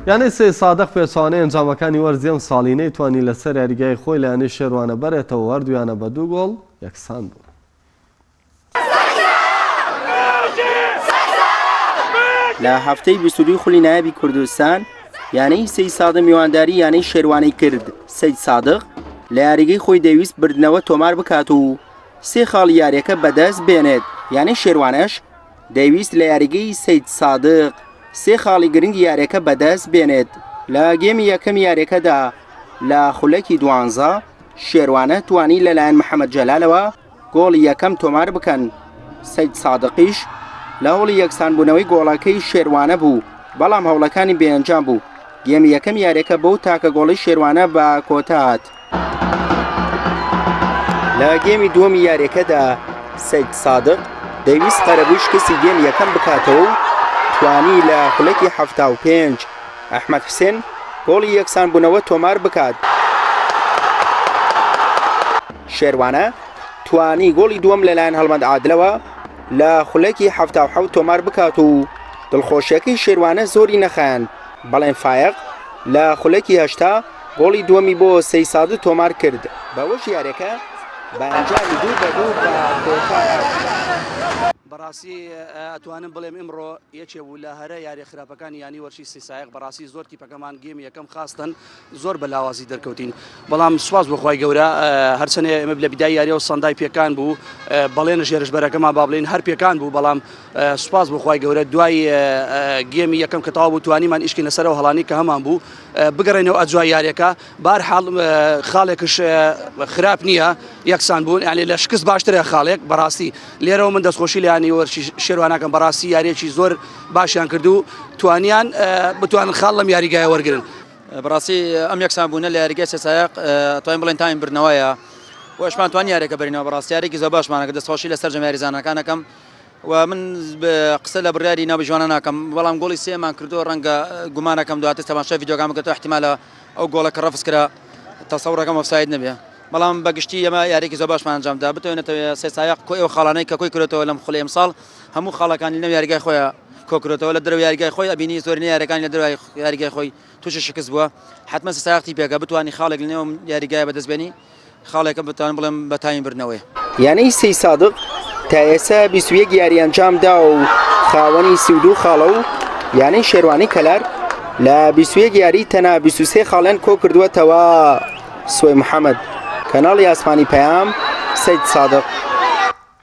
یعنی سید صادق پێچوانەی ئەنجامەکانی وەرزی ئەم ساڵینەی توانی لەسەر یاریگای خۆی لە یانەی شێروانە بەرێتەوە هەردوویانە بە 2 گۆڵ یەکسان بوو. لە هەفتەی 22 خولی نایەبی کوردستان یانەی سید سادق میوانداری یانەی شێروانەی کرد. سید صادق لە یاریگەی خۆی دەویست بردنەوە تۆمار بکات و 3 خاڵی یاریەکە بەدەست بێنێت. یانەی شێروانەش دەویست لە یاریگەی سید صادق 3 خاڵی گرنگی یاریەکە بەدەست بێنێت. لە گێمی یەکەم یاریەکەدا لە خولەکی 12 شێروانە توانی لەلایەن محەممەد جەلالەوە گۆڵی یەکەم تۆمار بکەن. سید صادقیش لە هەوڵی یەکسانبوونەوەی گۆڵەکەی شێروانە بوو، بەڵام هەوڵەکانی بێئەنجام بوو. گێمی یەکەم یاریەکە بەو تاکە گۆڵی شێروانە بە کۆتا هات. لە گێمی دووەمی یاریەکەدا سید صادق دەویست قەرەبووی شکستی گێمی یەکەم بکاتەوە و توانی لە خولەکی 75 ئەحمەد حوسێن گۆڵی یەکسانبوونەوە تۆمار بکات. شێروانە توانی گۆڵی دووەم لەلایەن هەڵمەند عادلەوە لە خولەکی 77 تۆمار بکات و دڵخۆشیەکەی شێروانە زۆری نەخایەن، بەڵێن فایق لە خولەکی 80 گۆڵی دووەمی بۆ سید صادق تۆمار کرد. بەوەش یاریەکە بە ئەنجامی 2-2 بە کۆتا هات. بەڕاستی ئەتوانم بڵێم ئەمڕۆ یەکێ بوو لە هەرە یاری خراپەکانی یانی وەرشی سید سایق. بەڕاستی زۆر تیپەکەمان گێمی یەکەم خاستن زۆر بە لاوازی دەرکەوتین، بەڵام سواز بخوای گەورە هەرچەنێ ئێمە لە بیدای یاریەوە سەندای پێکان بوو، بەڵێنە ژێرشبەرەکەمان با بڵێن هەر پێکان بوو، بەڵام سواز بخوای گەورە دوای گێمی یەکەم کە تەواو بوو توانیمان ئیشکی لەسەرەوە هەڵانی کە هەمان بوو بگەڕێنەوە ئەجوای یاریەکە. بەرحاڵ خاڵێکش خراپ نییە، یەکسان بوون، یعنی لە شکست باشترە خاڵێک. بەڕاستی لێرەوە من دەستخۆشی لە یانی وەرشی شێروانەکەم، بەڕاستی یاریەکی زۆر باشیان کردو، توانیان بتوانن خاڵ لەم یاریگایە وەرگرن. بەڕاستی ئەم یەکسان بوونە لە یاریگای سید سایق توانین بڵێن تایم برنەوەیە و ئەشمان توانی یاریەکە بەرینەوە. بەڕاستی یارێکی زۆر باشمانەکە دەستخۆشی لەسەر جەم یاریزانەکانەکەم و من قسە لە بڕیاری ناو جوانە ناکەم، بەڵام گۆڵی سێمان کردو ڕەنگە گومانەکەم دواتر تەماشای ڤیدیۆگامەکە تو احتیمالە ئەو گۆڵەکە ڕەفز کرا تەسەوڕەکەم ئۆفساید نەبێ، بەڵام بەگشتی ئەمە یاریێکی زۆر باشمان ئەنجامدا. بتوانێتەوە سید سایق کۆی ئەو خاڵانەی کە کۆی کردێتەوە لەم خوڵی ئەمساڵ هەموو خاڵەکانی لەم یاریگای خۆیان کۆکرێتەوە، لە دەرەوەی یاریگای خۆی ئەبینی زۆرینەی یاریەکانی لە دەرەوەی یاریگای خۆی تووشی شکست بووە. حتمما سید سایق تیپێکە بتوانی خاڵێک لەنێو یاریگایە بەدەستبێنی، خاڵێکە بتوانم بڵێم بە تایم برنەوەی. یانەی سید صادق تا ئێستا 21 یاری ئەنجامدا و خاوەنی 32 خاڵە و یانەی شێروانی کەلار لە 21 یاری تەنها 23 خاڵیان کۆ کردووەتەوە. سوێ محەممەد، کەناڵی ئاسمانی پەیام، سید صادق.